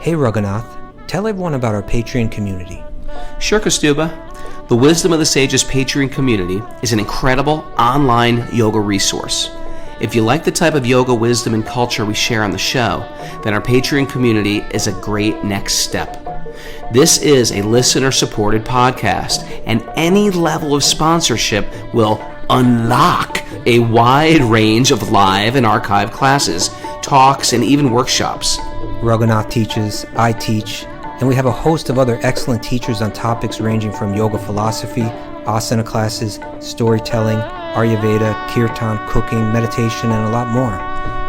Hey Raghunath, tell everyone about our Patreon community. Sure, Kaustubha. The Wisdom of the Sages Patreon community is an incredible online yoga resource. If you like the type of yoga wisdom and culture we share on the show, then our Patreon community is a great next step. This is a listener-supported podcast, and any level of sponsorship will unlock a wide range of live and archived classes, talks, and even workshops. Raghunath teaches, I teach, and we have a host of other excellent teachers on topics ranging from yoga philosophy, asana classes, storytelling, Ayurveda, kirtan, cooking, meditation, and a lot more.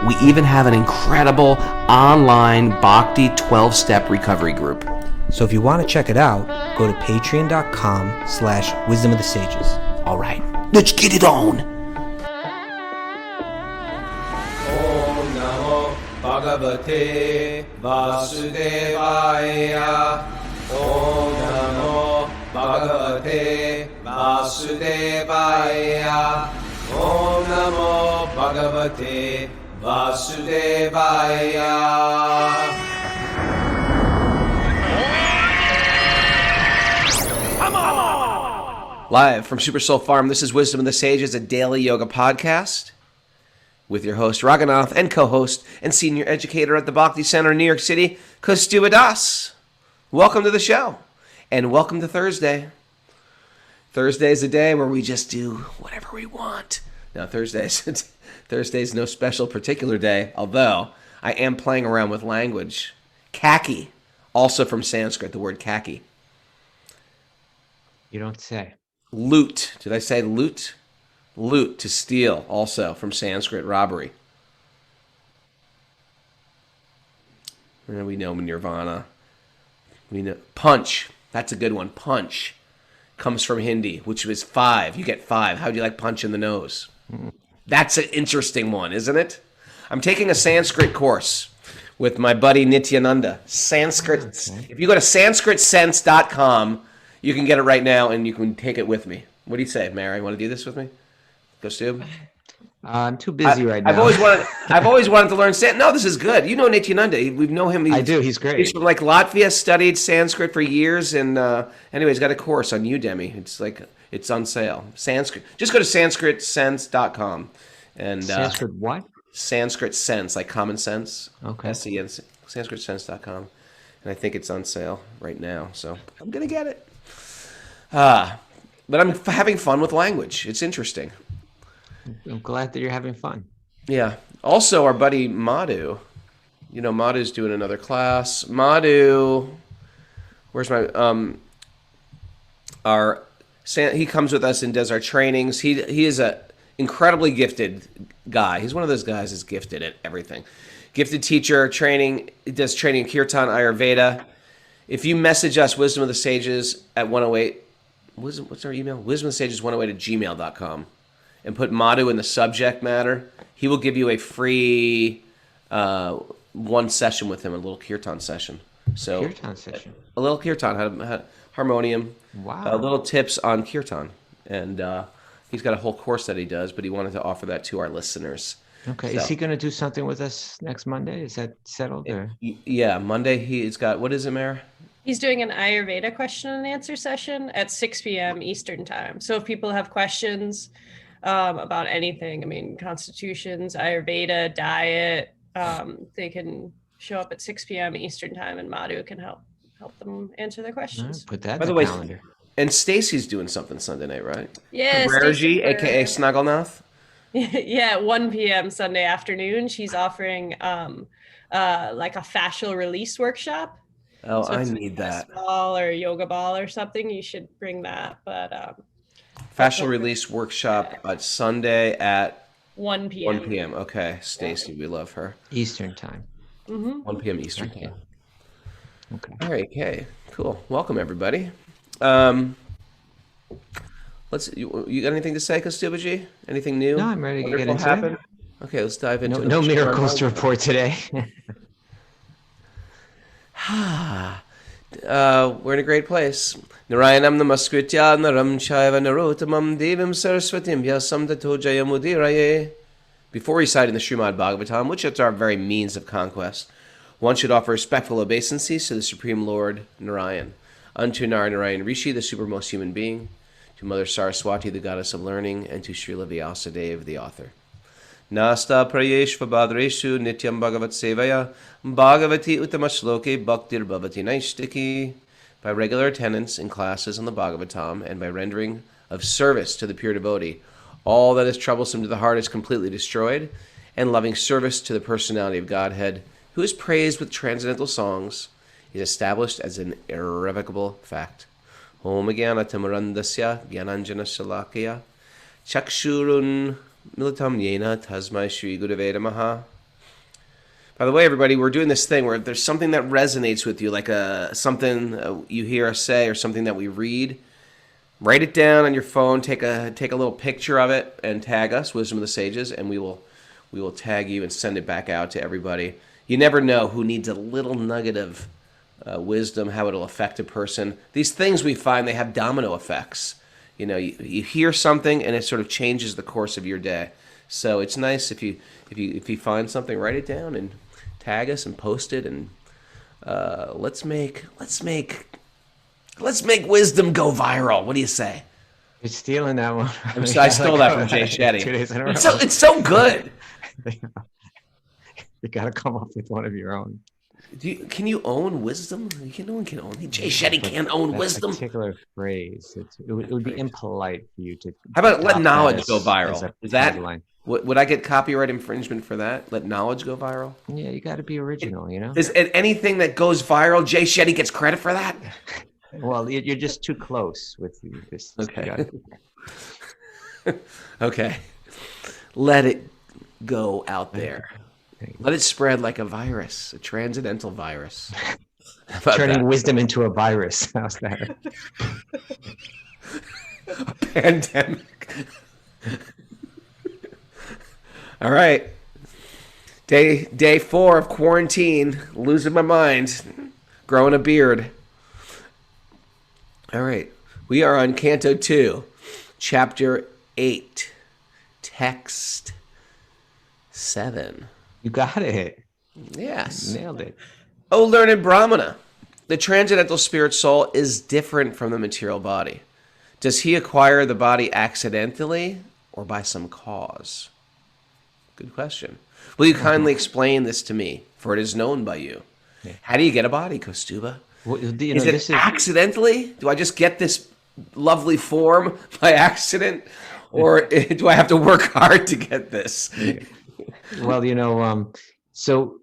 We even have an incredible online Bhakti 12-step recovery group. So if you want to check it out, go to patreon.com/wisdom of the sages. All right, let's get it on. Om Namo Bhagavate Vasudevaya. Om Namo Bhagavate Vasudevaya. Om Namo Bhagavate Vasudevaya. Live from Super Soul Farm, this is Wisdom of the Sages, a daily yoga podcast with your host, Raghunath, and co-host and senior educator at the Bhakti Center in New York City, Kaustubha. Welcome to the show, and welcome to Thursday. Thursday is a day where we just do whatever we want. Now, Thursday's no special particular day, although I am playing around with language. Khaki, also from Sanskrit, the word khaki. You don't say. Loot. Did I say loot? Loot, to steal, also from Sanskrit, robbery. And we know nirvana. We know punch. That's a good one. Punch comes from Hindi, which was 5. You get 5. How do you like punch in the nose? That's an interesting one, isn't it? I'm taking a Sanskrit course with my buddy Nityananda. Sanskrit. Okay. If you go to sanskritsense.com, you can get it right now, and you can take it with me. What do you say, Mary? Want to do this with me? Kaustubha? I'm too busy right now. I've always wanted to learn Sanskrit. No, this is good. You know Nityananda. We know him. I do. He's great. He's from Latvia. Studied Sanskrit for years, and anyway, he's got a course on Udemy. It's on sale. Sanskrit. Just go to sanskritsense.com. And Sanskrit what? Sanskrit sense, like common sense. Okay. S-E-N, sanskritsense.com. And I think it's on sale right now, so I'm gonna get it. But I'm having fun with language. It's interesting. I'm glad that you're having fun. Yeah. Also, our buddy Madhu. You know, Madhu's doing another class. Madhu, where's my he comes with us and does our trainings. He is a incredibly gifted guy. He's one of those guys that's gifted at everything. Gifted teacher, training. He does training in kirtan, Ayurveda. If you message us, Wisdom of the Sages at 108. What's our email? wisdomofthesages108@gmail.com, and put Madhu in the subject matter. He will give you a free one session with him, a little kirtan session. So Kirtan session. A little kirtan, harmonium. Wow. Little tips on kirtan, and he's got a whole course that he does, but he wanted to offer that to our listeners. Okay. So, is he going to do something with us next Monday? Is that settled? Or? Yeah, Monday he's got, what is it, Mare? He's doing an Ayurveda question and answer session at 6 p.m. Eastern time. So if people have questions about anything, I mean, constitutions, Ayurveda, diet, they can show up at 6 p.m. Eastern time, and Madhu can help them answer their questions. Put that By in the the way, calendar. And Stacy's doing something Sunday night, right? Yeah. Rarji, aka Snugglenath. Yeah, 1 p.m. Sunday afternoon. She's offering like a fascial release workshop. Oh, So I if it's need a that. ball or yoga ball or something, you should bring that. But Fascial release workshop at Sunday at 1 p.m. 1 p.m. Okay, Stacy, we love her. Eastern time. Mm-hmm. 1 p.m. Eastern Okay. time. Okay. All right, okay, cool. Welcome everybody. You got anything to say, Kaustubha? Anything new? No, I'm ready to get Wonderful into it. Okay, let's dive into it. No miracles to report today. We're in a great place. Narayanam namaskritya naram chaiva narottamam devim saraswatim vyasam tato jayamudiraye. Before reciting the Srimad Bhagavatam, which is our very means of conquest, One should offer respectful obeisances to the Supreme Lord Narayan, unto Narayan Rishi, the supermost human being, to Mother Saraswati, the goddess of learning, and to Srila Vyasadeva, the author. Nasta prayeshva badreshu nityam bhagavat sevaya bhagavati utamashloke bhaktir bhavati naistiki. By regular attendance in classes on the Bhagavatam and by rendering of service to the pure devotee, all that is troublesome to the heart is completely destroyed, and loving service to the personality of Godhead, who is praised with transcendental songs, is established as an irrevocable fact. Om Jnana Tamarandasya Jnananjana Shalakya Chakshurun Militam Yena Tasmai Shri Gurave Namaha. By the way, everybody, we're doing this thing where if there's something that resonates with you, like something you hear us say or something that we read, write it down on your phone, take a little picture of it, and tag us, Wisdom of the Sages, and we will tag you and send it back out to everybody. You never know who needs a little nugget of wisdom, how it'll affect a person. These things we find, they have domino effects. You know, you hear something and it sort of changes the course of your day. So it's nice if you find something, write it down and tag us and post it, and let's make wisdom go viral. What do you say? You're stealing that one. I stole that from Jay Shetty. 2 days in a row. It's so good. You got to come up with one of your own. Can you own wisdom? No one can own. Jay Shetty can't own wisdom. Particular phrase. It would be impolite for you to. How about let knowledge go viral? Is that headline. Would I get copyright infringement for that? Let knowledge go viral? Yeah, you got to be original. You know. Is anything that goes viral, Jay Shetty gets credit for that? Well, you're just too close with this. Okay. Okay. Let it go out there. Let it spread like a virus, a transcendental virus. Turning wisdom into a virus. How's that? A pandemic. All right. Day 4 of quarantine. Losing my mind. Growing a beard. All right. We are on Canto 2, Chapter 8, Text 7. You got it. Yes. Nailed it. O learned Brahmana, the transcendental spirit soul is different from the material body. Does he acquire the body accidentally or by some cause? Good question. Will you kindly explain this to me, for it is known by you? Yeah. How do you get a body, Kaustubha? Well, is it accidentally? Do I just get this lovely form by accident? Or do I have to work hard to get this? Well, so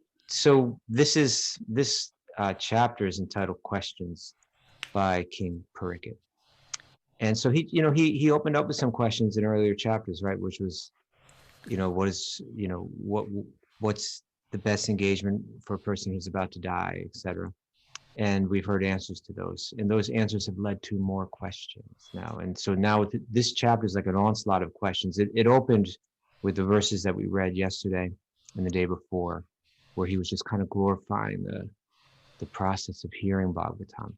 this chapter is entitled "Questions" by King Parikshit, and so he opened up with some questions in earlier chapters, right? Which was, what's the best engagement for a person who's about to die, etc. And we've heard answers to those, and those answers have led to more questions now. And so now this chapter is like an onslaught of questions. It opened with the verses that we read yesterday and the day before, where he was just kind of glorifying the process of hearing Bhagavatam.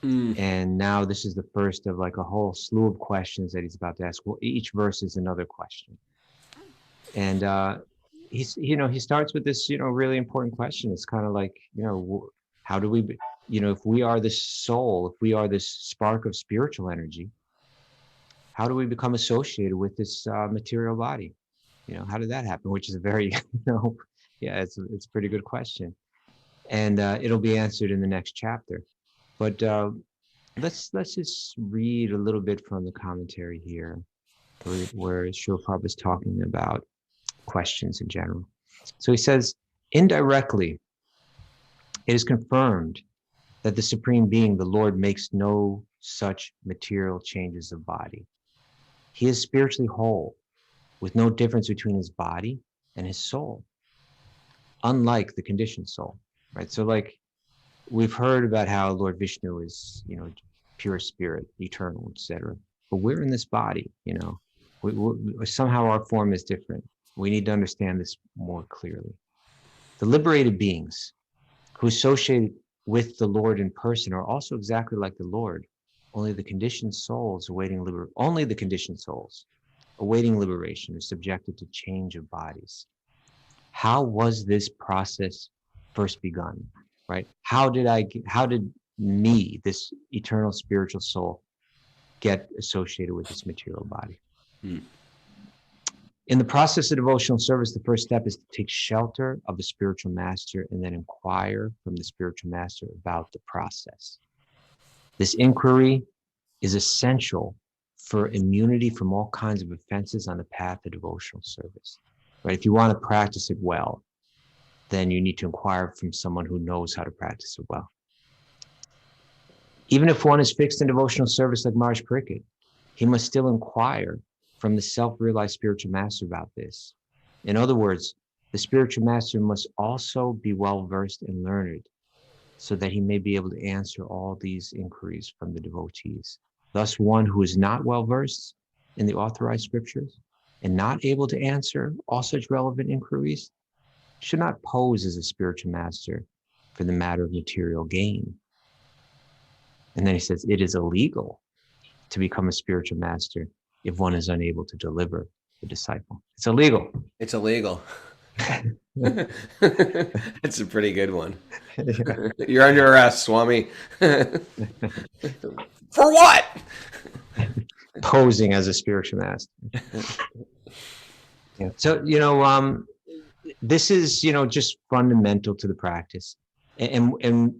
And now this is the first of like a whole slew of questions that he's about to ask. Well, each verse is another question. And he starts with this, really important question. It's kind of like, how do we, if we are this soul, if we are this spark of spiritual energy, how do we become associated with this material body? How did that happen? Which is a very, it's a pretty good question. And it'll be answered in the next chapter. But let's just read a little bit from the commentary here, where Srila Prabhupada is talking about questions in general. So he says, indirectly, it is confirmed that the Supreme Being, the Lord, makes no such material changes of body. He is spiritually whole, with no difference between his body and his soul, unlike the conditioned soul, right? So like we've heard about how Lord Vishnu is, pure spirit, eternal, etc. But we're in this body, we somehow our form is different. We need to understand this more clearly. The liberated beings who associate with the Lord in person are also exactly like the Lord, only the conditioned souls awaiting liberation are subjected to change of bodies. How was this process first begun, right? How did me, this eternal spiritual soul, get associated with this material body? In the process of devotional service, the first step is to take shelter of the spiritual master and then inquire from the spiritual master about the process. This inquiry is essential for immunity from all kinds of offenses on the path of devotional service, right? If you want to practice it well, then you need to inquire from someone who knows how to practice it well. Even if one is fixed in devotional service like Maharaj Parikshit, he must still inquire from the self-realized spiritual master about this. In other words, the spiritual master must also be well-versed and learned so that he may be able to answer all these inquiries from the devotees. Thus, one who is not well-versed in the authorized scriptures and not able to answer all such relevant inquiries should not pose as a spiritual master for the matter of material gain. And then he says, it is illegal to become a spiritual master if one is unable to deliver the disciple. It's illegal. It's illegal. That's a pretty good one. You're under arrest, Swami. For what? Posing as a spiritual master. Yeah. So, this is, just fundamental to the practice. And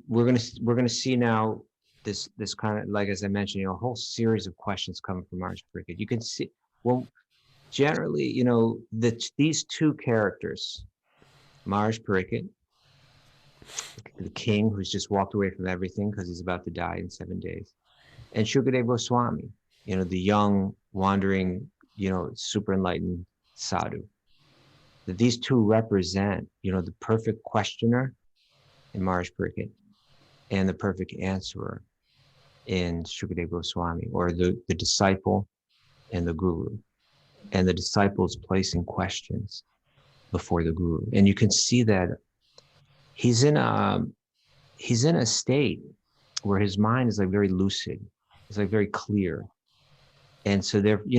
we're gonna see now this kind of, like, as I mentioned, a whole series of questions coming from Maharaj Parikshit. You can see, well, generally, these two characters, Maharaj Parikshit, the king who's just walked away from everything because he's about to die in 7 days, and Shukadeva Goswami, the young, wandering, super enlightened sadhu. That these two represent, the perfect questioner in Maharaj Parikshit and the perfect answerer in Shukadeva Goswami, or the disciple and the guru. And the disciple is placing questions before the guru. And you can see that he's in a state where his mind is like very lucid. It's like very clear. And so there, we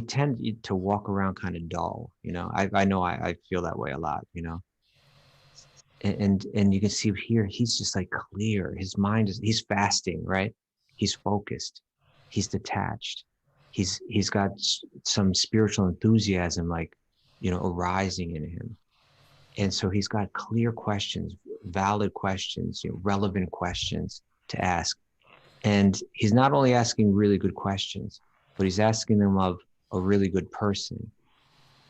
tend to walk around kind of dull, I know I feel that way a lot, and you can see here, he's just like clear. His mind he's fasting, right? He's focused, he's detached. He's got some spiritual enthusiasm, arising in him. And so he's got clear questions, valid questions, relevant questions to ask. And he's not only asking really good questions, but he's asking them of a really good person.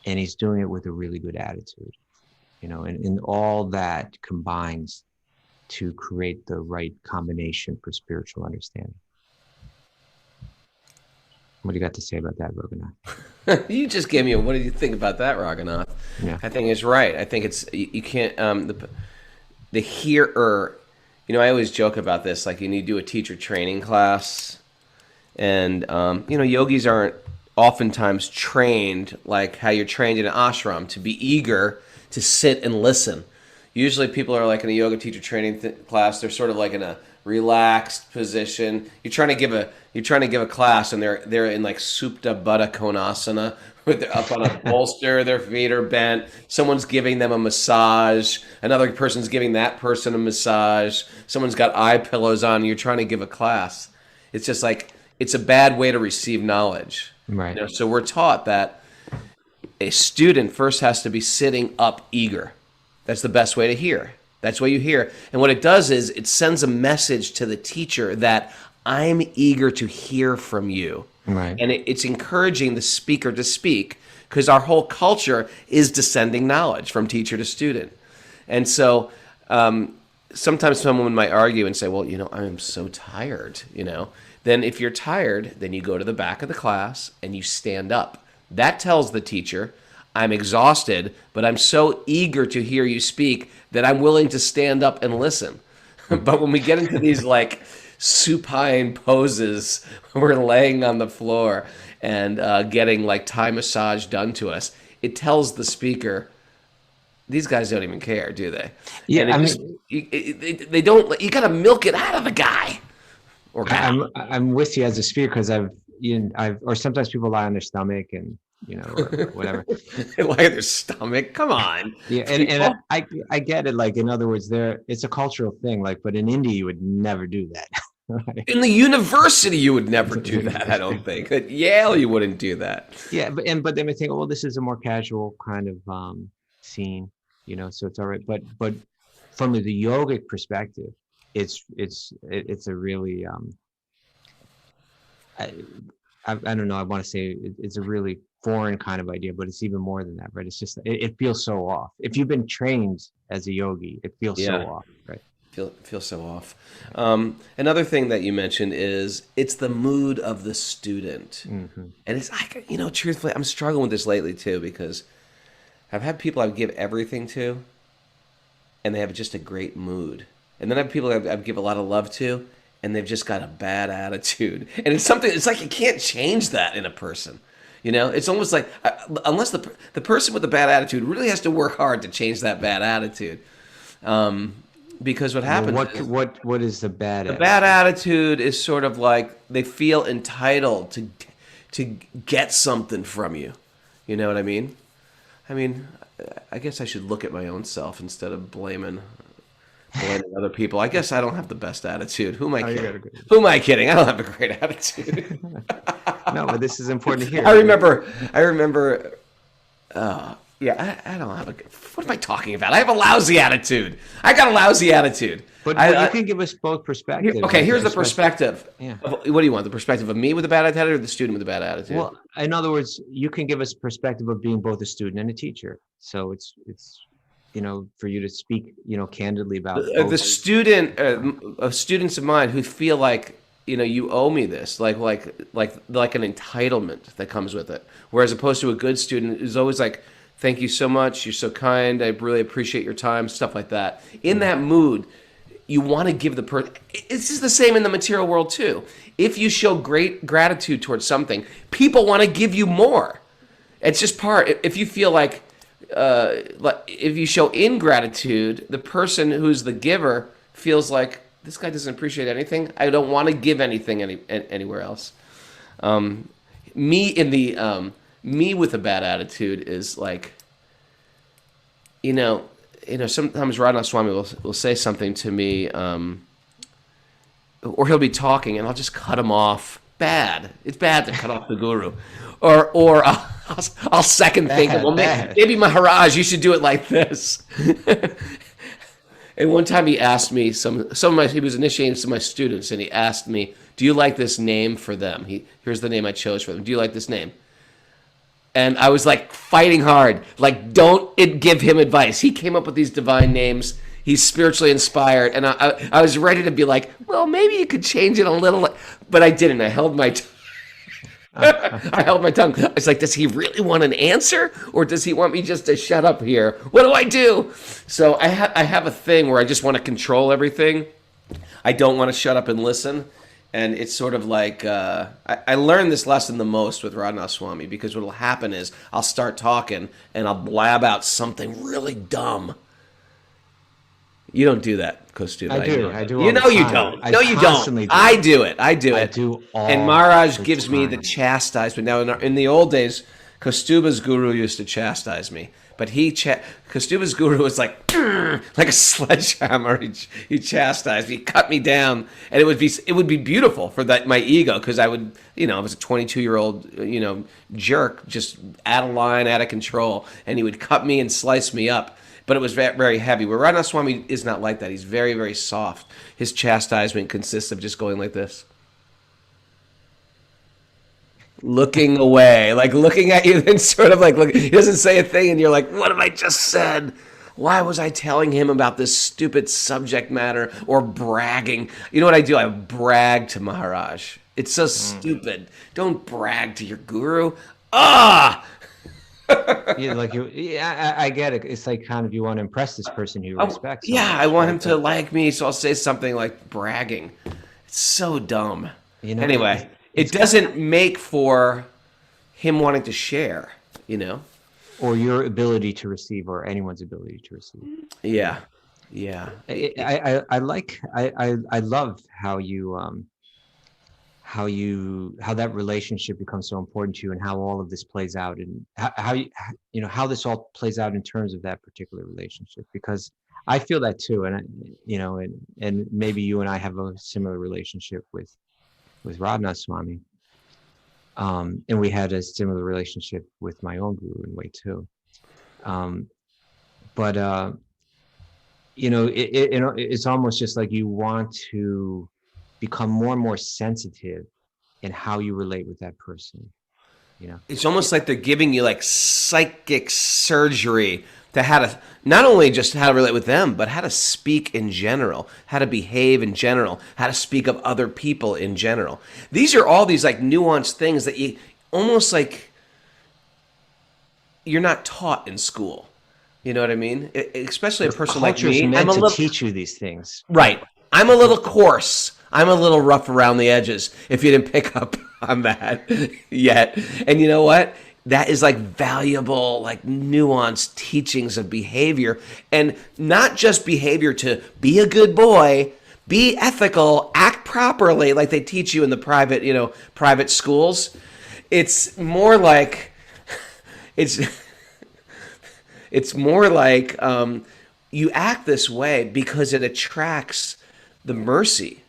And he's doing it with a really good attitude, and all that combines to create the right combination for spiritual understanding. What do you got to say about that, Raghunath? You just gave me what do you think about that, Raghunath? Yeah. I think it's right. I think it's, you can't, the hearer, I always joke about this, like you do a teacher training class, and, yogis aren't oftentimes trained like how you're trained in an ashram to be eager to sit and listen. Usually people are like in a yoga teacher training class, they're sort of like in a relaxed position. You're trying to give a class, and they're in like Supta Baddha Konasana, with they're up on a bolster, their feet are bent. Someone's giving them a massage. Another person's giving that person a massage. Someone's got eye pillows on. You're trying to give a class. It's just like, it's a bad way to receive knowledge. Right. So we're taught that a student first has to be sitting up eager. That's the best way to hear. That's what you hear. And what it does is it sends a message to the teacher that I'm eager to hear from you. Right. And it's encouraging the speaker to speak, because our whole culture is descending knowledge from teacher to student. And so sometimes someone might argue and say, well, I am so tired, Then if you're tired, then you go to the back of the class and you stand up. That tells the teacher, I'm exhausted, but I'm so eager to hear you speak that I'm willing to stand up and listen. But when we get into these like supine poses, we're laying on the floor and getting like Thai massage done to us, it tells the speaker, these guys don't even care, do they? Yeah, they don't. You got to milk it out of the guy. Or I'm with you as a speaker, because or sometimes people lie on their stomach, and or whatever. They lie on their stomach. Come on. Yeah, and I get it. Like, in other words, it's a cultural thing. Like, but in India, you would never do that. Right? In the university, you would never do that, I don't think. At Yale, you wouldn't do that. Yeah, but then we think, well, this is a more casual kind of scene, so it's all right. But from the yogic perspective, it's a really I don't know. I want to say it's a really foreign kind of idea, but it's even more than that, right? It's just it feels so off. If you've been trained as a yogi, it feels so off, right? Feel so off. Another thing that you mentioned is it's the mood of the student, and it's truthfully, I'm struggling with this lately too, because I've had people I would give everything to, and they have just a great mood, and then I have people I give a lot of love to, and they've just got a bad attitude, and it's like you can't change that in a person. It's almost like unless the person with the bad attitude really has to work hard to change that bad attitude. Because what happens what is the bad attitude? The bad attitude is sort of like they feel entitled to get something from you. You know what I mean? I guess I should look at my own self instead of blaming other people. I guess I don't have the best attitude. Who am I kidding? Who am I kidding? I don't have a great attitude. No, but this is important to hear. I remember. Yeah, I don't have a. What am I talking about? I have a lousy attitude. I got a lousy attitude. But you can give us both perspectives. Okay, here's the perspective. Yeah. What do you want? The perspective of me with a bad attitude, or the student with a bad attitude? Well, in other words, you can give us perspective of being both a student and a teacher. So it's for you to speak candidly about the student, students of mine who feel like you owe me this, like an entitlement that comes with it, whereas opposed to a good student who's always like, thank you so much. You're so kind. I really appreciate your time, stuff like that. In that mood, you want to give the person. It's just the same in the material world, too. If you show great gratitude towards something, people want to give you more. It's just part. If you feel like if you show ingratitude, the person who's the giver feels like, this guy doesn't appreciate anything. I don't want to give anything anywhere else. Me with a bad attitude is like, sometimes Raghunath Swami will say something to me, or he'll be talking and I'll just cut him off. Bad. It's bad to cut off the guru. Or I'll second think, well, maybe Maharaj, you should do it like this. And one time he asked me, he was initiating some of my students, and he asked me, do you like this name for them? Here's the name I chose for them. Do you like this name? And I was like fighting hard, like don't give him advice. He came up with these divine names. He's spiritually inspired, and I was ready to be like, well, maybe you could change it a little, but I didn't. I held my I held my tongue. I was like, does he really want an answer, or does he want me just to shut up here? What do I do? So I have a thing where I just want to control everything. I don't want to shut up and listen. And it's sort of like, I learned this lesson the most with Raghunath Swami, because what will happen is I'll start talking and I'll blab out something really dumb. You don't do that, Kaustubha. I do. You know you don't. No, you don't. I do it. I do all and Maharaj gives me the chastisement. Now, in the old days, Kaustubha's guru used to chastise me. But Kaustubha's guru was like a sledgehammer. He chastised me, he cut me down, and it would be beautiful for my ego, because I would, I was a 22-year-old, jerk, just out of line, out of control, and he would cut me and slice me up. But it was very, very heavy. Where Raghunath Swami is not like that. He's very, very soft. His chastisement consists of just going like this. Looking away, like looking at you, then sort of like look. He doesn't say a thing, and you're like, "What have I just said? Why was I telling him about this stupid subject matter or bragging?" You know what I do? I brag to Maharaj. It's so stupid. Don't brag to your guru. Yeah, I get it. It's like kind of you want to impress this person you respect. Yeah, I want him to like me, so I'll say something like bragging. It's so dumb. Anyway. It doesn't make for him wanting to share, or your ability to receive, or anyone's ability to receive. Yeah. I love how how that relationship becomes so important to you, and how all of this plays out, and how this all plays out in terms of that particular relationship. Because I feel that too, and and maybe you and I have a similar relationship with Raghunath Swami, and we had a similar relationship with my own guru in a way too. But it's almost just like you want to become more and more sensitive in how you relate with that person. It's almost like they're giving you like psychic surgery to how to, not only just how to relate with them, but how to speak in general, how to behave in general, how to speak of other people in general. These are all these like nuanced things that you almost like you're not taught in school. You know what I mean? Especially a person like me. I'm meant to teach you these things. Right. I'm a little coarse. I'm a little rough around the edges, if you didn't pick up on that yet. And you know what? That is like valuable, like nuanced teachings of behavior. And not just behavior to be a good boy, be ethical, act properly, like they teach you in the private schools. It's more like, it's more like you act this way because it attracts the mercy.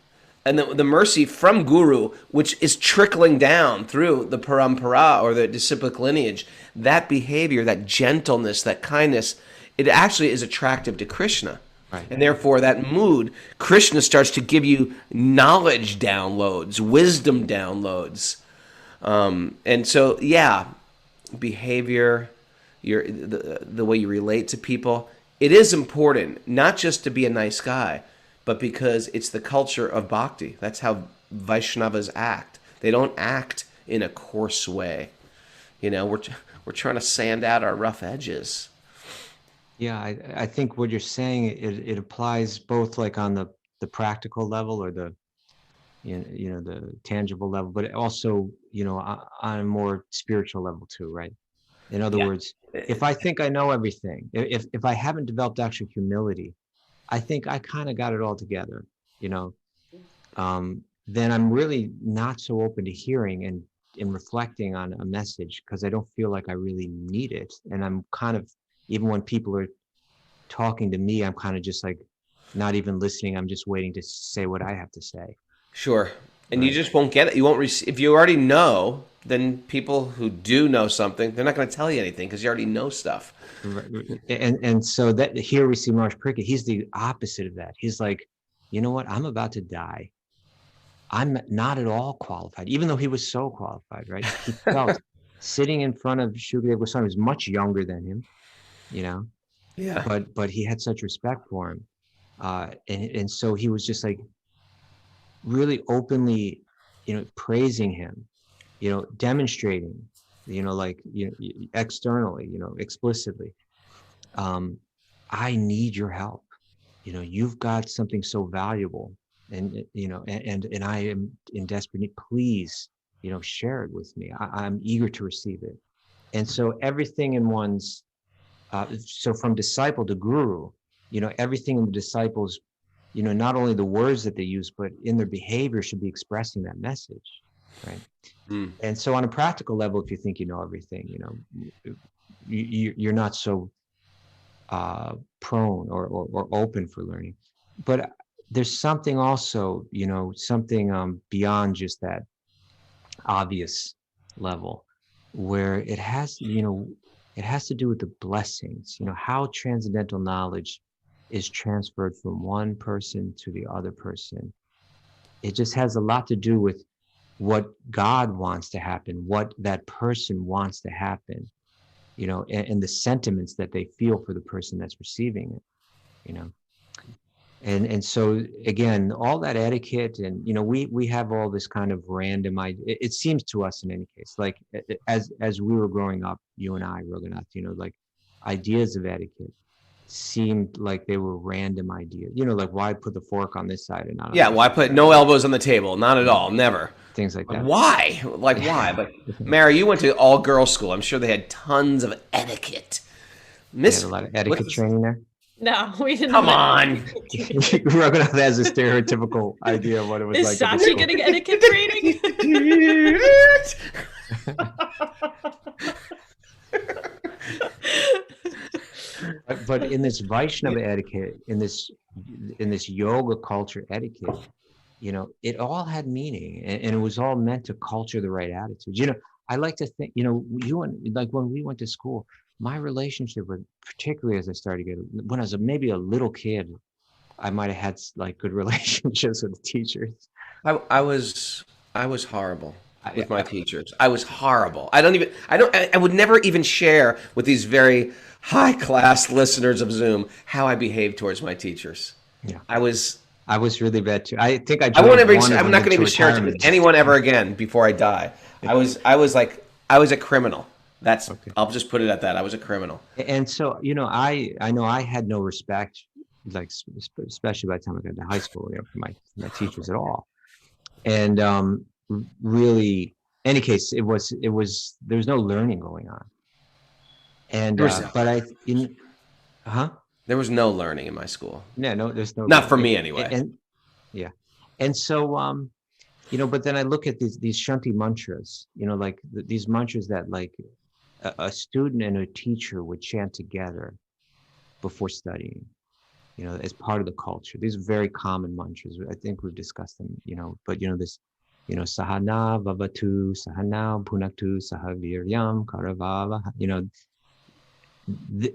And the mercy from Guru, which is trickling down through the parampara or the disciplic lineage, that behavior, that gentleness, that kindness, it actually is attractive to Krishna. Right. And therefore, that mood, Krishna starts to give you knowledge downloads, wisdom downloads. And so, yeah, behavior, the way you relate to people, it is important, not just to be a nice guy, but because it's the culture of bhakti. That's how Vaishnavas act. They don't act in a coarse way. We're trying to sand out our rough edges. Yeah, I think what you're saying, it applies both like on the practical level or the the tangible level, but also on a more spiritual level too, right? In other words, if I think I know everything, if I haven't developed actual humility, I think I kind of got it all together, then I'm really not so open to hearing and reflecting on a message, because I don't feel like I really need it. And I'm kind of, even when people are talking to me, I'm kind of just like not even listening. I'm just waiting to say what I have to say. Sure. And Right. you just won't get it. You won't receive. If you already know, then people who do know something, they're not going to tell you anything because you already know stuff. And so that here we see Maharaj Parikshit. He's the opposite of that. He's like, you know what? I'm about to die. I'm not at all qualified, even though he was so qualified, right? He felt sitting in front of Shukadeva Goswami, who's much younger than him, Yeah. but he had such respect for him. And so he was just like really openly, praising him, demonstrating, externally, explicitly, I need your help. You've got something so valuable, and I am in desperate need. Please, share it with me. I'm eager to receive it. And so everything in one's, so from disciple to guru, everything in the disciples, not only the words that they use, but in their behavior should be expressing that message, right? And so on a practical level, if you think you know everything, you're not so prone or open for learning. But there's something also, something beyond just that obvious level, where it has to do with the blessings, how transcendental knowledge is transferred from one person to the other person. It just has a lot to do with what God wants to happen, what that person wants to happen, and the sentiments that they feel for the person that's receiving it, And so again, all that etiquette, and we have all this kind of random idea. It seems to us, in any case, like as we were growing up, you and I, Raghunath, like ideas of etiquette seemed like they were random ideas. Like why put the fork on this side and not on Yeah, this why side? put no elbows on the table? Not at all. Never. Things like that. Why? Like why? But Mary, you went to all girls school. I'm sure they had tons of etiquette. They had a lot of etiquette training there. No, we didn't. Come on. Raghunath has a stereotypical idea of what it was Is like. at the Sandra school. getting etiquette training? But in this Vaishnava etiquette, in this yoga culture etiquette, it all had meaning, and it was all meant to culture the right attitudes. I like to think, like when we went to school, my relationship with, particularly as I started to get, when I was maybe a little kid, I might have had like good relationships with the teachers. I was horrible with my teachers. I was horrible. I would never even share with these very high class listeners of Zoom how I behaved towards my teachers. Yeah. I was really bad too. I think I'm not going to even share it with anyone ever again before I die. I was a criminal. That's okay. I'll just put it at that. I was a criminal. And so, I know I had no respect, like especially by the time I got to high school, for my teachers at all. And really, any case, it was there was no learning going on. And there was no learning in my school. Yeah, no, there's no. Not for me anyway. And so but then I look at these shanti mantras, like these mantras that like a student and a teacher would chant together before studying, as part of the culture. These are very common mantras. I think we've discussed them, but this, sahana vavatu, sahana punaktu, sahaviryam karavava,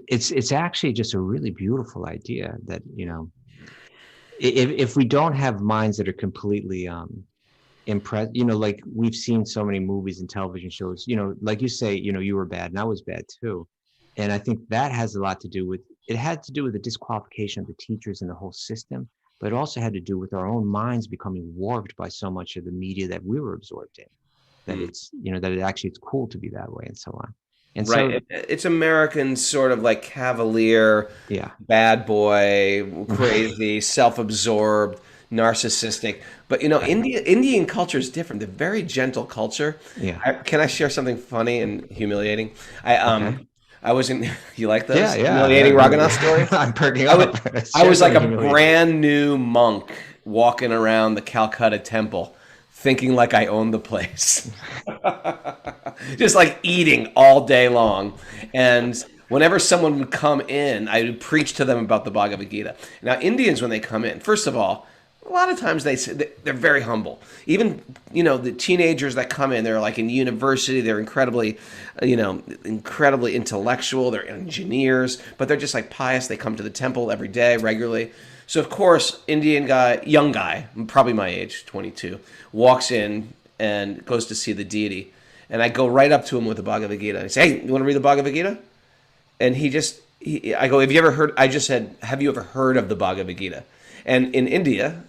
it's actually just a really beautiful idea that, if we don't have minds that are completely impressed, like we've seen so many movies and television shows, like you say, you were bad and I was bad too. And I think that has a lot to do with, it had to do with the disqualification of the teachers and the whole system, but it also had to do with our own minds becoming warped by so much of the media that we were absorbed in, that it's, that it actually it's cool to be that way and so on. And right. So, it's American sort of like cavalier, bad boy, crazy, self-absorbed, narcissistic. But Indian culture is different. They're very gentle culture. Yeah. Can I share something funny and humiliating? I was in. You like those? Yeah. Humiliating Raghunath stories. I'm perking up. I was like a brand new monk walking around the Calcutta temple, thinking like I owned the place. Just like eating all day long. And whenever someone would come in, I would preach to them about the Bhagavad Gita. Now, Indians, when they come in, first of all, a lot of times they're very humble. Even, the teenagers that come in, they're like in university, they're incredibly intellectual, they're engineers, but they're just like pious. They come to the temple every day, regularly. So, of course, Indian guy, young guy, probably my age, 22, walks in and goes to see the deity. And I go right up to him with the Bhagavad Gita. And I say, hey, you want to read the Bhagavad Gita? And I go, have you ever heard, I just said, have you ever heard of the Bhagavad Gita? And in India,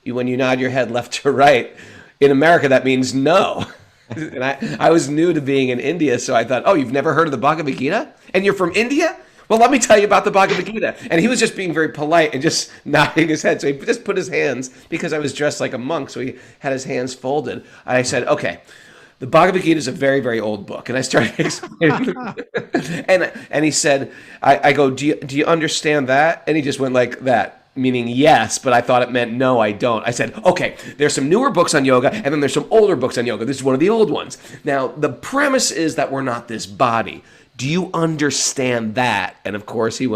when you nod your head left to right, in America, that means no. And I was new to being in India, so I thought, oh, you've never heard of the Bhagavad Gita? And you're from India? Well, let me tell you about the Bhagavad Gita. And he was just being very polite and just nodding his head. So he just put his hands, because I was dressed like a monk, so he had his hands folded. And I said, okay, the Bhagavad Gita is a very, very old book. And I started explaining. and he said, I go, do you understand that? And he just went like that, meaning yes, but I thought it meant no, I don't. I said, okay, there's some newer books on yoga, and then there's some older books on yoga. This is one of the old ones. Now, the premise is that we're not this body. Do you understand that? And of course he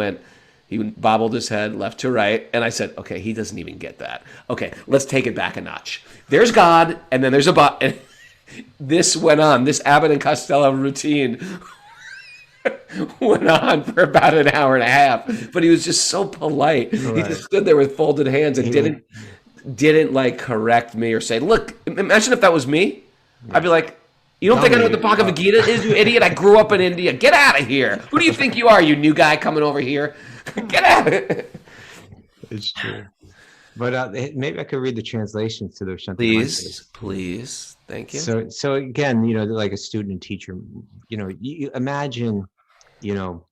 bobbled his head left to right. And I said, okay, he doesn't even get that. Okay, let's take it back a notch. There's God, and then there's a body. This went on. This Abbott and Costello routine went on for about an hour and a half. But he was just so polite. Right. He just stood there with folded hands and didn't like correct me or say, look, imagine if that was me. I'd be like, you don't think I know what the Bhagavad Gita is, you idiot? I grew up in India. Get out of here. Who do you think you are, you new guy coming over here? Get out. It's true. But maybe I could read the translations to those Shanti mantras. Please. Thank you. So again, like a student and teacher, you imagine, you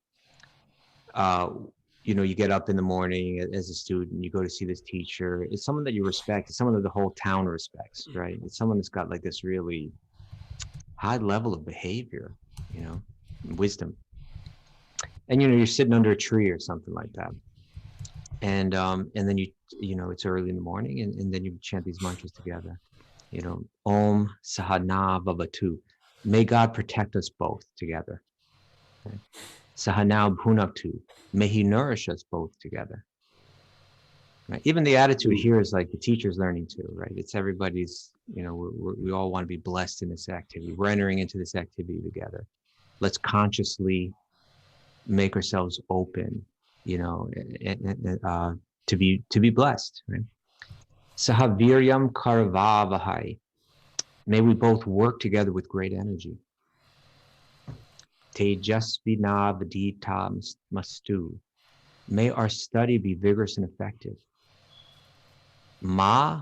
get up in the morning as a student, you go to see this teacher. It's someone that you respect. It's someone that the whole town respects, right? It's someone that's got like this really high level of behavior, wisdom. And, you're sitting under a tree or something like that. And then it's early in the morning, and then you chant these mantras together. Om Sahana Vavatu. May God protect us both together. Okay? Sahana Bhunaktu. May He nourish us both together. Right? Even the attitude here is like the teacher's learning too, right? It's everybody's, we all want to be blessed in this activity. We're entering into this activity together. Let's consciously make ourselves open, to be blessed, right? Sahaviryam karavavahai. May we both work together with great energy. Tejasvina vidita mastu. May our study be vigorous and effective. Ma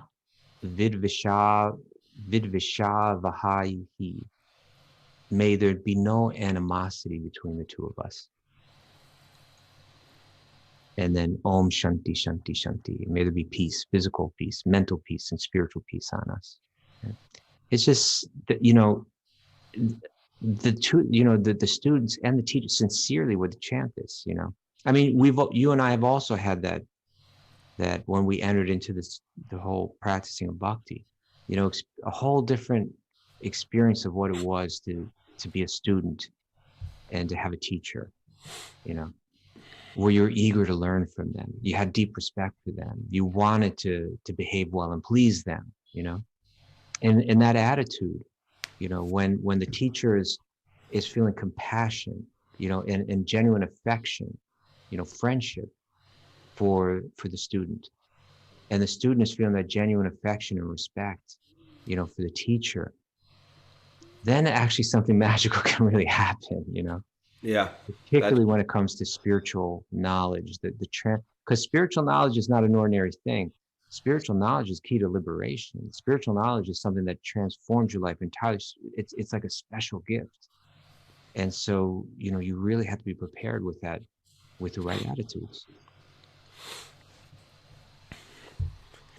vidvisha vahaihi. May there be no animosity between the two of us. And then Om Shanti Shanti Shanti. May there be peace, physical peace, mental peace, and spiritual peace on us. It's just that, the two, the students and the teachers sincerely would chant this. I mean, you and I have also had that when we entered into the whole practicing of bhakti, a whole different experience of what it was to be a student and to have a teacher, where you're eager to learn from them. You had deep respect for them. You wanted to behave well and please them, and that attitude, when the teacher is feeling compassion, and genuine affection, friendship for the student, and the student is feeling that genuine affection and respect, for the teacher, then actually something magical can really happen, Yeah. Particularly when it comes to spiritual knowledge, because spiritual knowledge is not an ordinary thing. Spiritual knowledge is key to liberation. Spiritual knowledge is something that transforms your life entirely. It's like a special gift. And so, you really have to be prepared with that, with the right attitudes.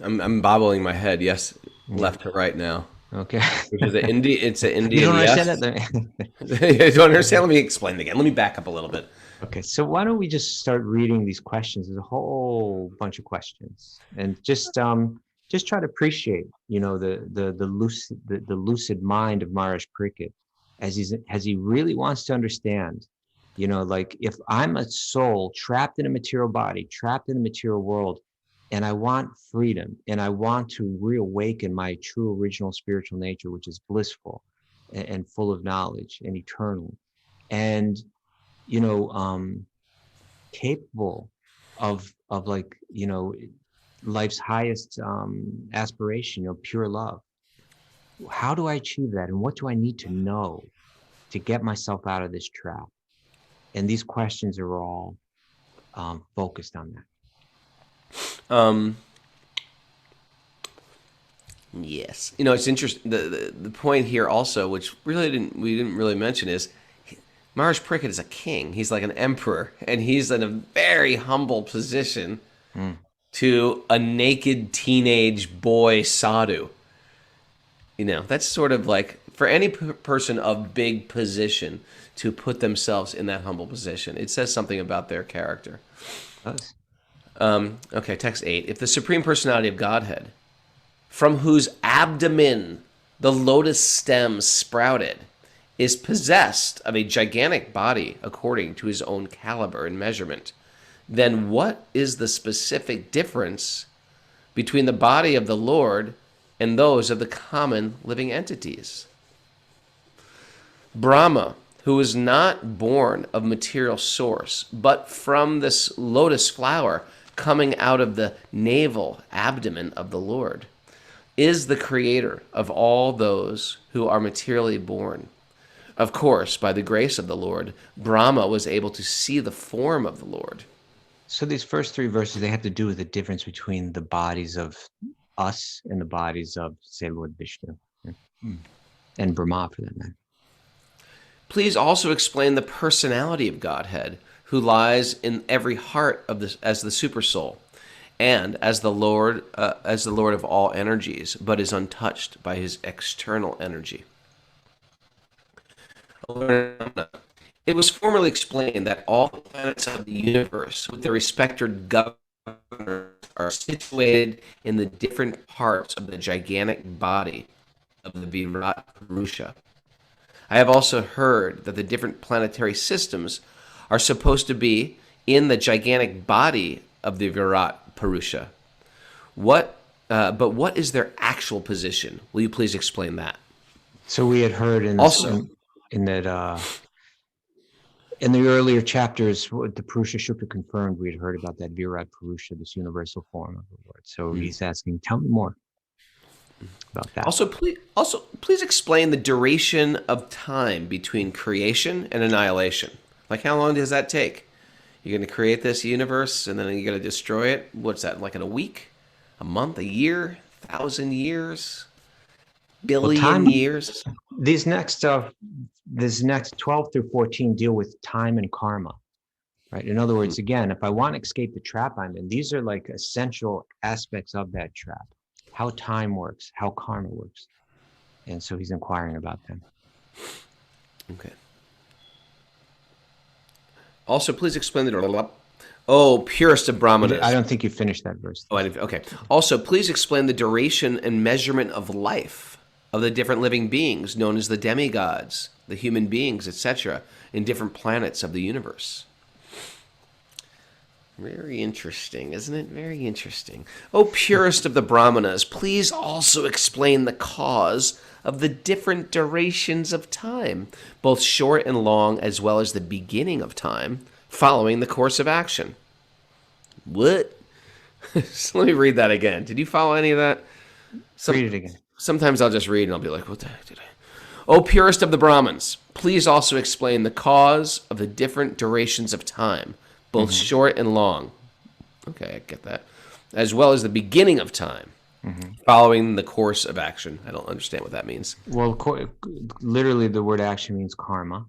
I'm bobbling my head, yes, left to right now. Okay. Which is it's an Indian. You don't yes. understand that? You don't understand? Let me explain it again. Let me back up a little bit. Okay, so why don't we just start reading these questions? There's a whole bunch of questions, and just try to appreciate, the lucid mind of Maharaj Parikshit, as he really wants to understand, like, if I'm a soul trapped in a material body, trapped in a material world, and I want freedom, and I want to reawaken my true original spiritual nature, which is blissful and full of knowledge and eternal, and capable of like, life's highest aspiration, pure love. How do I achieve that? And what do I need to know to get myself out of this trap? And these questions are all focused on that. Yes. It's interesting. The point here also, which we didn't really mention, is Maharaj Parikshit is a king. He's like an emperor, and he's in a very humble position to a naked teenage boy sadhu. That's sort of like, for any person of big position to put themselves in that humble position, it says something about their character. It does. Okay, text 8. If the Supreme Personality of Godhead, from whose abdomen the lotus stem sprouted, is possessed of a gigantic body according to his own caliber and measurement, then what is the specific difference between the body of the Lord and those of the common living entities? Brahma, who is not born of material source, but from this lotus flower coming out of the navel abdomen of the Lord, is the creator of all those who are materially born. Of course, by the grace of the Lord, Brahma was able to see the form of the Lord. So these first three verses, they have to do with the difference between the bodies of us and the bodies of, say, Lord Vishnu, and Brahma, for that matter. Please also explain the personality of Godhead, who lies in every heart of this as the supersoul, and as the Lord of all energies, but is untouched by his external energy. It was formerly explained that all the planets of the universe, with their respective governments, are situated in the different parts of the gigantic body of the Virat Purusha. I have also heard that the different planetary systems are supposed to be in the gigantic body of the Virat Purusha. But what is their actual position? Will you please explain that? So we had heard in Also, in that in the earlier chapters, what the Purusha Sukta confirmed, we had heard about that Virat Purusha, this universal form of the Lord. So he's asking, tell me more about that. please explain the duration of time between creation and annihilation. Like, how long does that take? You're going to create this universe and then you're going to destroy it. What's that? Like in a week, a month, a year, 1,000 years, billion years? These next 12 through 14 deal with time and karma, right? In other words, again, if I want to escape the trap I'm in, these are like essential aspects of that trap. How time works, how karma works. And so he's inquiring about them. Okay. Also, please explain the... Oh, purest of Brahmanas. I don't think you finished that verse. Oh, okay. Also, please explain the duration and measurement of life of the different living beings known as the demigods, the human beings, etc., in different planets of the universe. Very interesting, isn't it? Very interesting. Oh, purest of the Brahmanas, please also explain the cause of the different durations of time, both short and long, as well as the beginning of time, following the course of action. What? So let me read that again. Did you follow any of that? Read it again. Sometimes I'll just read and I'll be like, what the heck did I... O purest of the Brahmins, please also explain the cause of the different durations of time, both short and long. Okay, I get that. As well as the beginning of time, following the course of action. I don't understand what that means. Well, literally the word action means karma.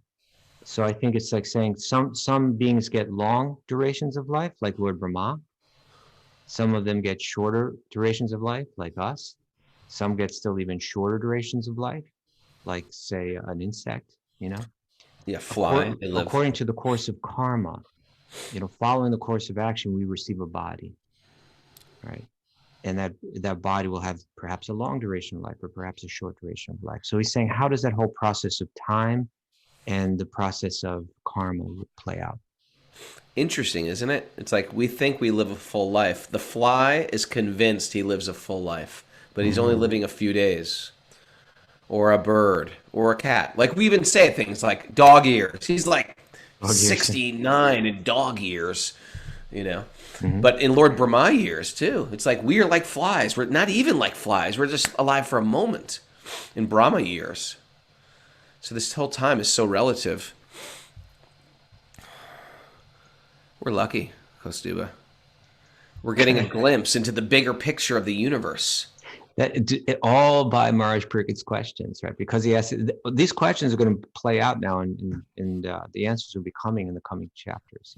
So I think it's like saying some beings get long durations of life, like Lord Brahma. Some of them get shorter durations of life, like us. Some get still even shorter durations of life, like, say, an insect, you know? Yeah, fly. According to the course of karma, following the course of action, we receive a body, right? And that body will have perhaps a long duration of life or perhaps a short duration of life. So he's saying, how does that whole process of time and the process of karma play out? Interesting, isn't it? It's like we think we live a full life. The fly is convinced he lives a full life, but he's only living a few days. Or a bird, or a cat. Like, we even say things like dog ears. He's like 69 in dog years, But in Lord Brahma years, too. It's like we are like flies. We're not even like flies. We're just alive for a moment in Brahma years. So this whole time is so relative. We're lucky, Kaustubha. We're getting a glimpse into the bigger picture of the universe. All by Maharaj Parikshit's questions, right? Because he asked, these questions are going to play out now, and the answers will be coming in the coming chapters.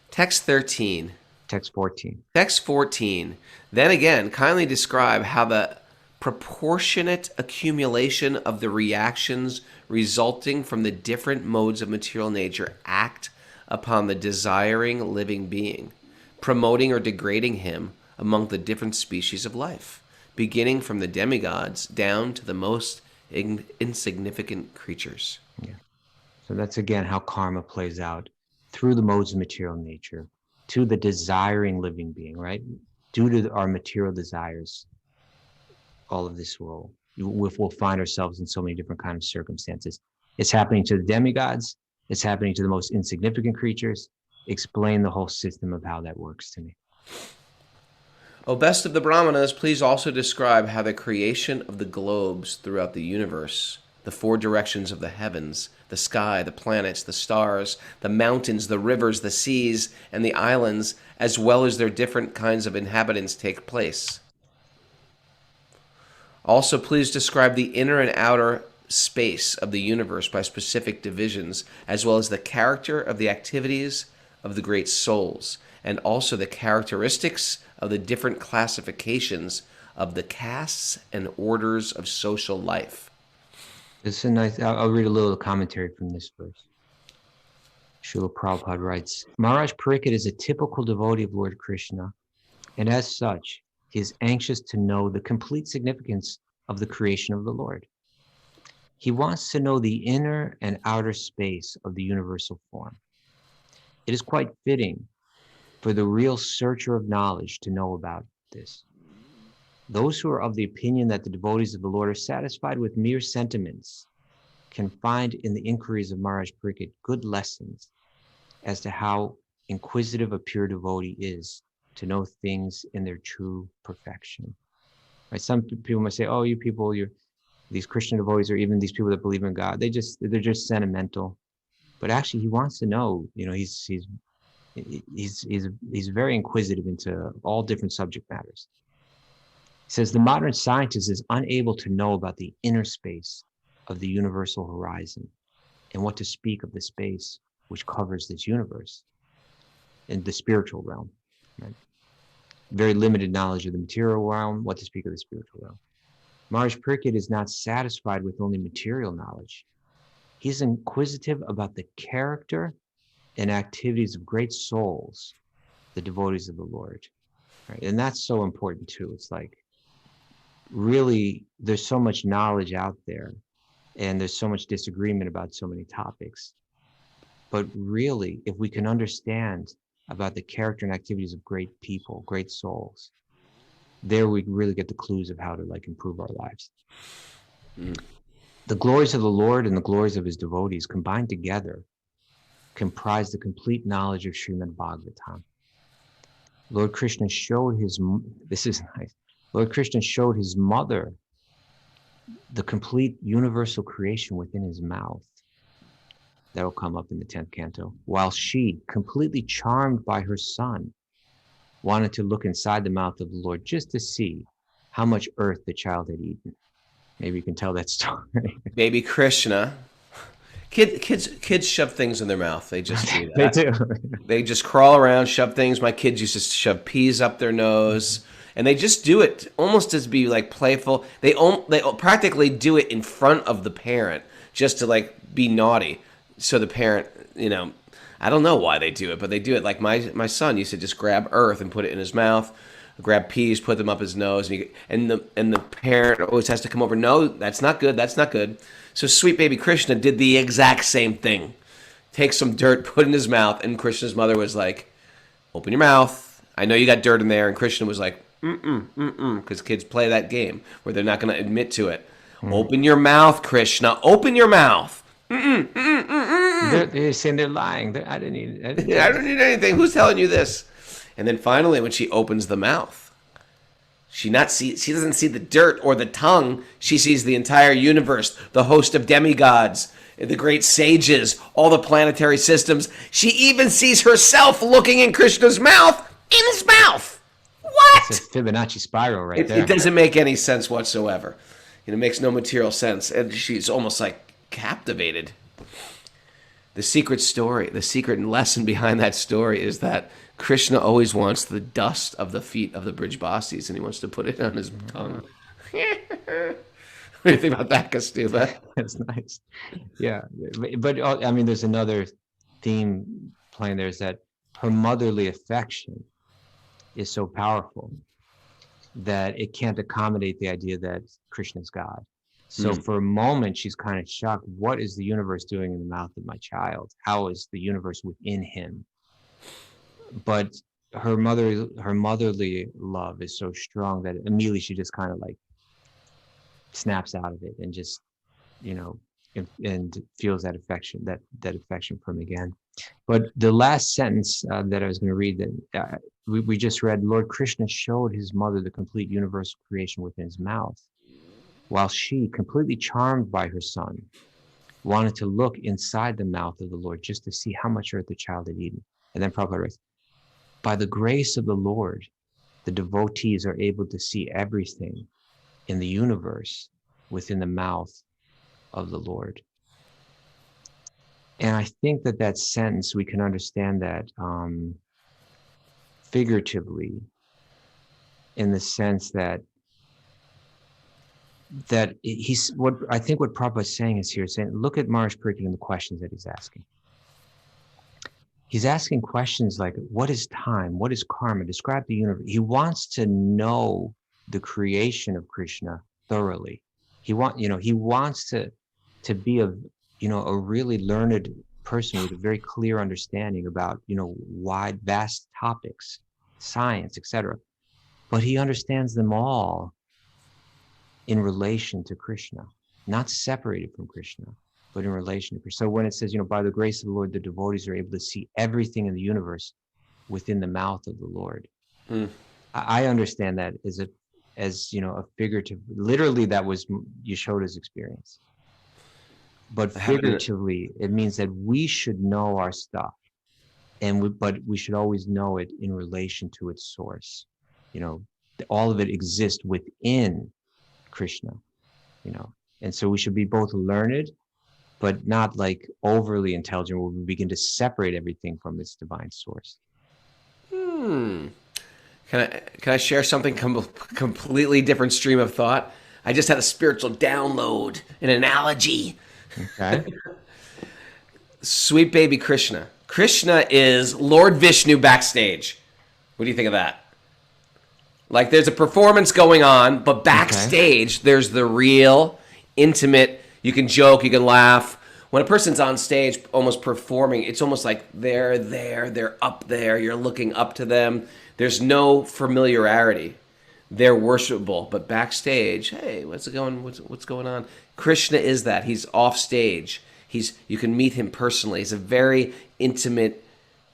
Text 13. Text 14. Text 14. Then again, kindly describe how the proportionate accumulation of the reactions resulting from the different modes of material nature act upon the desiring living being, promoting or degrading him among the different species of life, beginning from the demigods down to the most insignificant creatures. Yeah. So that's again how karma plays out through the modes of material nature to the desiring living being, right? Due to our material desires, all of this we'll find ourselves in so many different kinds of circumstances. It's happening to the demigods. It's happening to the most insignificant creatures. Explain the whole system of how that works to me. O best of the Brahmanas, please also describe how the creation of the globes throughout the universe, the four directions of the heavens, the sky, the planets, the stars, the mountains, the rivers, the seas, and the islands, as well as their different kinds of inhabitants take place. Also, please describe the inner and outer space of the universe by specific divisions, as well as the character of the activities of the great souls, and also the characteristics of the different classifications of the castes and orders of social life. It's a nice, I'll read a little commentary from this verse. Srila Prabhupada writes, Maharaj Parikshit is a typical devotee of Lord Krishna, and as such, he is anxious to know the complete significance of the creation of the Lord. He wants to know the inner and outer space of the universal form. It is quite fitting for the real searcher of knowledge to know about this. Those who are of the opinion that the devotees of the Lord are satisfied with mere sentiments can find in the inquiries of Maharaj Parikshit good lessons as to how inquisitive a pure devotee is to know things in their true perfection. Right? Some people might say, "Oh, you people, these Christian devotees, or even these people that believe in God, they're just sentimental." But actually, he wants to know. He's very inquisitive into all different subject matters. He says the modern scientist is unable to know about the inner space of the universal horizon, and what to speak of the space which covers this universe in the spiritual realm. Right? Very limited knowledge of the material realm, what to speak of the spiritual realm. Maharaj Parikshit is not satisfied with only material knowledge. He's inquisitive about the character and activities of great souls, the devotees of the Lord. Right? And that's so important too. It's like, really, there's so much knowledge out there, and there's so much disagreement about so many topics. But really, if we can understand about the character and activities of great people, great souls, there we really get the clues of how to improve our lives. The glories of the Lord and the glories of his devotees combined together comprise the complete knowledge of Srimad Bhagavatam. Lord Krishna showed this is nice. Lord Krishna showed his mother the complete universal creation within his mouth. That will come up in the 10th canto. While she, completely charmed by her son, wanted to look inside the mouth of the Lord just to see how much earth the child had eaten. Maybe you can tell that story. Baby Krishna. Kids shove things in their mouth. They just do that. They do. They just crawl around, shove things. My kids used to shove peas up their nose. And they just do it almost as be playful. They practically do it in front of the parent just to be naughty. So the parent, I don't know why they do it, but they do it. Like my son used to just grab earth and put it in his mouth, grab peas, put them up his nose, and the parent always has to come over. No, that's not good. That's not good. So sweet baby Krishna did the exact same thing. Take some dirt, put it in his mouth, and Krishna's mother was like, "Open your mouth. I know you got dirt in there." And Krishna was like, because kids play that game where they're not going to admit to it. Open your mouth, Krishna. Open your mouth. They're saying they're lying. I don't need anything. Who's telling you this? And then finally, when she opens the mouth, she doesn't see the dirt or the tongue. She sees the entire universe, the host of demigods, the great sages, all the planetary systems. She even sees herself looking in Krishna's mouth, in his mouth. What? It's a Fibonacci spiral right there. It doesn't make any sense whatsoever. It makes no material sense. And she's almost captivated. The secret story, the secret lesson behind that story is that Krishna always wants the dust of the feet of the Brijbasis, and he wants to put it on his tongue. What do you think about that, Kaustubha? That's nice. Yeah. But there's another theme playing there, is that her motherly affection is so powerful that it can't accommodate the idea that Krishna's God. So for a moment, she's kind of shocked. What is the universe doing in the mouth of my child? How is the universe within him? But her motherly love is so strong that immediately she just kind of snaps out of it and just, and feels that affection, that affection from again. But the last sentence that I was going to read, that we just read, Lord Krishna showed his mother the complete universal creation within his mouth, while she, completely charmed by her son, wanted to look inside the mouth of the Lord just to see how much earth the child had eaten. And then Prabhupada writes, by the grace of the Lord, the devotees are able to see everything in the universe within the mouth of the Lord. And I think that sentence, we can understand that figuratively, in the sense that he's, what I think what Prabhupada is saying is here, saying, look at Maharaj Parikshit and the questions that he's asking. he's asking questions like, what is time? What is karma? Describe the universe. He wants to know the creation of Krishna thoroughly. He wants to be a really learned person with a very clear understanding about, wide, vast topics, science, etc. But he understands them all in relation to Krishna, not separated from Krishna, but in relation to Krishna. So when it says, by the grace of the Lord, the devotees are able to see everything in the universe within the mouth of the Lord. I understand that as a figurative. Literally, that was Yashoda's experience. But figuratively, it means that we should know our stuff, but we should always know it in relation to its source. All of it exists within Krishna. And so we should be both learned, but not like overly intelligent, where we begin to separate everything from its divine source. Can I share something completely different stream of thought? I just had a spiritual download, an analogy. Okay. Sweet baby Krishna. Krishna is Lord Vishnu backstage. What do you think of that? Like, there's a performance going on, but backstage, there's the real, intimate, you can joke, you can laugh. When a person's on stage almost performing, it's almost like they're there, they're up there, you're looking up to them. There's no familiarity. They're worshipable, but backstage, hey, what's going on? Krishna is that. He's off stage. You can meet him personally. He's a very intimate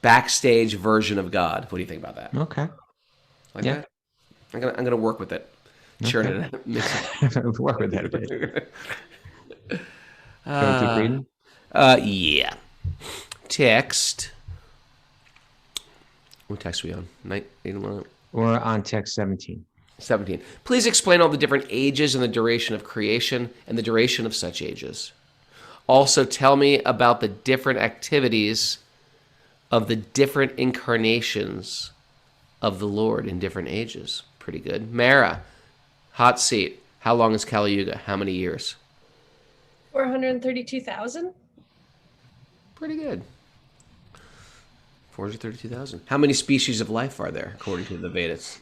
backstage version of God. What do you think about that? Okay. Like that? I'm gonna work with it. Churn it out. Work with that a bit. Can we keep reading? Yeah. Text. What text are we on? 8-11? We're on text 17. 17. Please explain all the different ages and the duration of creation and the duration of such ages. Also, tell me about the different activities of the different incarnations of the Lord in different ages. Pretty good. Mara, hot seat. How long is Kali Yuga? How many years? 432,000. Pretty good. 432,000. How many species of life are there, according to the Vedas?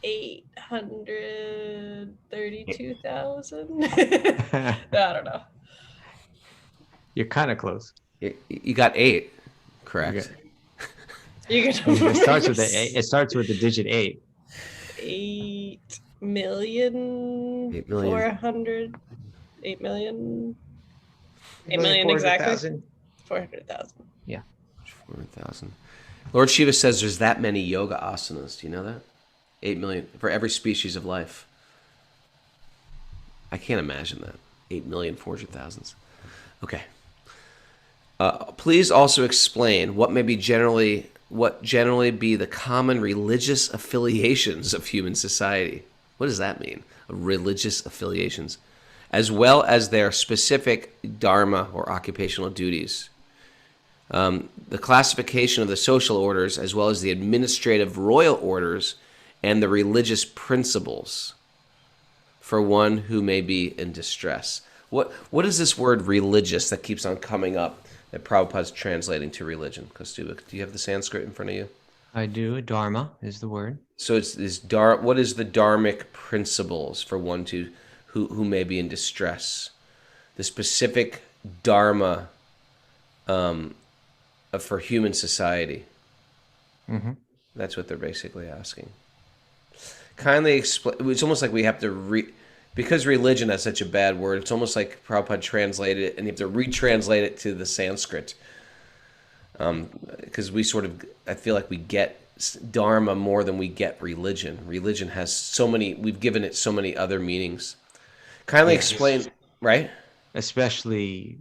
832,000. I don't know. You're kind of close. You got 8, correct? It starts with it starts with the digit 8. 8 million. 8 million. 400. 8 million. 8 million exactly. 400,000. Yeah. 400,000. Lord Shiva says there's that many yoga asanas. Do you know that? 8 million for every species of life. I can't imagine that. 8,400,000. Okay. Please also explain what generally be the common religious affiliations of human society. What does that mean? Religious affiliations, as well as their specific dharma or occupational duties. The classification of the social orders, as well as the administrative royal orders and the religious principles for one who may be in distress. What is this word religious that keeps on coming up that Prabhupada's translating to religion? Kaustubha, do you have the Sanskrit in front of you? I do. Dharma is the word. So what is the dharmic principles for one who may be in distress? The specific dharma for human society. Mm-hmm. That's what they're basically asking. Kindly explain. It's almost like we have to because religion has such a bad word. It's almost like Prabhupada translated it, and you have to retranslate it to the Sanskrit. Because I feel like we get dharma more than we get religion. Religion has we've given it so many other meanings. Kindly explain, right? Especially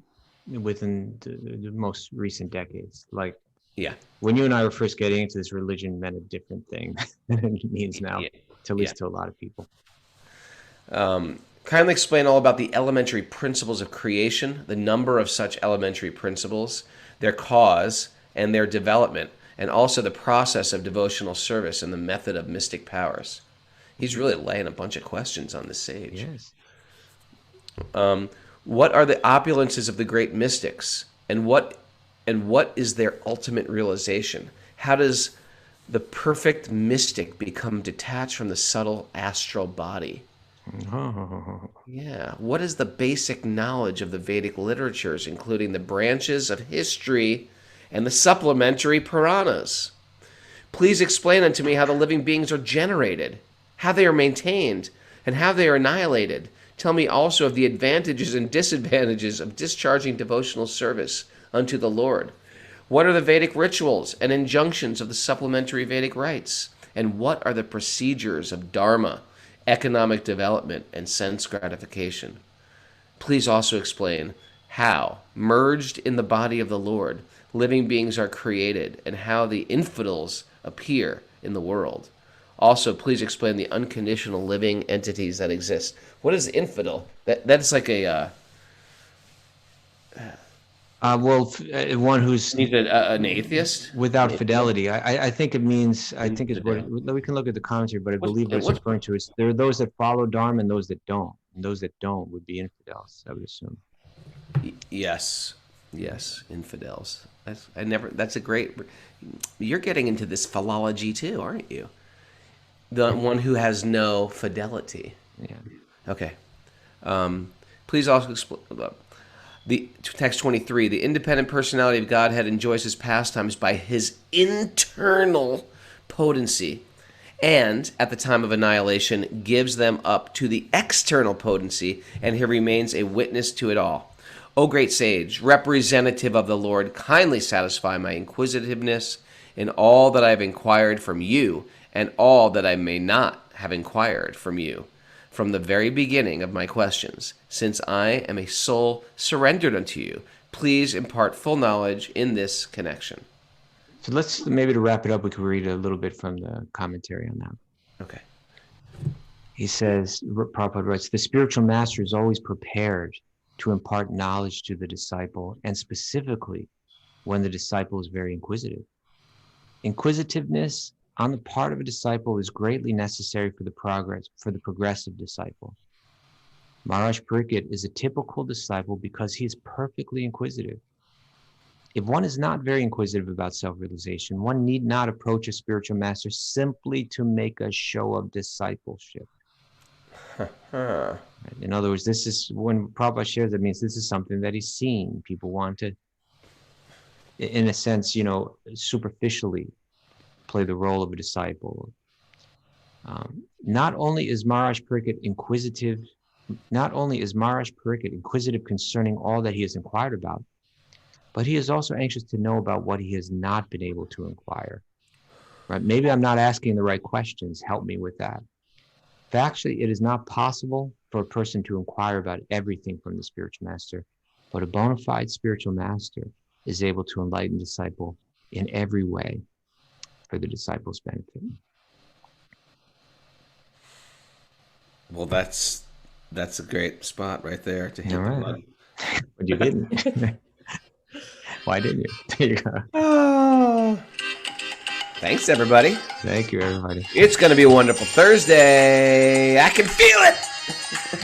within the most recent decades. Like, yeah, when you and I were first getting into this, religion meant a different thing than it means now, at least to a lot of people. Kindly explain all about the elementary principles of creation, the number of such elementary principles, their cause and their development, and also the process of devotional service and the method of mystic powers. He's really laying a bunch of questions on the sage. Yes. What are the opulences of the great mystics, and what is their ultimate realization? How does the perfect mystic become detached from the subtle astral body? Yeah. What is the basic knowledge of the Vedic literatures, including the branches of history and the supplementary Puranas? Please explain unto me how the living beings are generated, how they are maintained, and how they are annihilated. Tell me also of the advantages and disadvantages of discharging devotional service unto the Lord. What are the Vedic rituals and injunctions of the supplementary Vedic rites? And what are the procedures of dharma, economic development, and sense gratification? Please also explain how, merged in the body of the Lord, living beings are created and how the infidels appear in the world. Also, please explain the unconditional living entities that exist. What is infidel? That's like a one who's an atheist without fidelity. I think it means. I think it's what Infidel. we can look at the commentary, but I What's- believe what it's what's- referring to is there are those that follow Dharma and those that don't. And those that don't would be infidels, I would assume. Yes, infidels. That's a great. You're getting into this philology too, aren't you? The one who has no fidelity. Yeah. Okay. Please also explain. The text 23, the independent personality of Godhead enjoys his pastimes by his internal potency, and at the time of annihilation gives them up to the external potency, and he remains a witness to it all. O great sage, representative of the Lord, kindly satisfy my inquisitiveness in all that I have inquired from you, and all that I may not have inquired from you from the very beginning of my questions, since I am a soul surrendered unto you. Please impart full knowledge in this connection. So let's maybe to wrap it up, we could read a little bit from the commentary on that. Okay. He says, Prabhupada writes, the spiritual master is always prepared to impart knowledge to the disciple, and specifically when the disciple is very inquisitive. Inquisitiveness on the part of a disciple is greatly necessary for the progressive disciple. Maharaj Parikshit is a typical disciple because he is perfectly inquisitive. If one is not very inquisitive about self-realization, one need not approach a spiritual master simply to make a show of discipleship. In other words, this is when Prabhupada shares, that means this is something that he's seen. People want to, in a sense, superficially play the role of a disciple. Not only is Maharaj Parikshit inquisitive concerning all that he has inquired about, but he is also anxious to know about what he has not been able to inquire. Right? Maybe I'm not asking the right questions. Help me with that. Factually, it is not possible for a person to inquire about everything from the spiritual master, but a bona fide spiritual master is able to enlighten the disciple in every way for the disciple's benefit. Well, that's a great spot right there to hit All the right. button. But you didn't. Why didn't you? There you go. Oh. Thanks, everybody. Thank you, everybody. It's going to be a wonderful Thursday. I can feel it.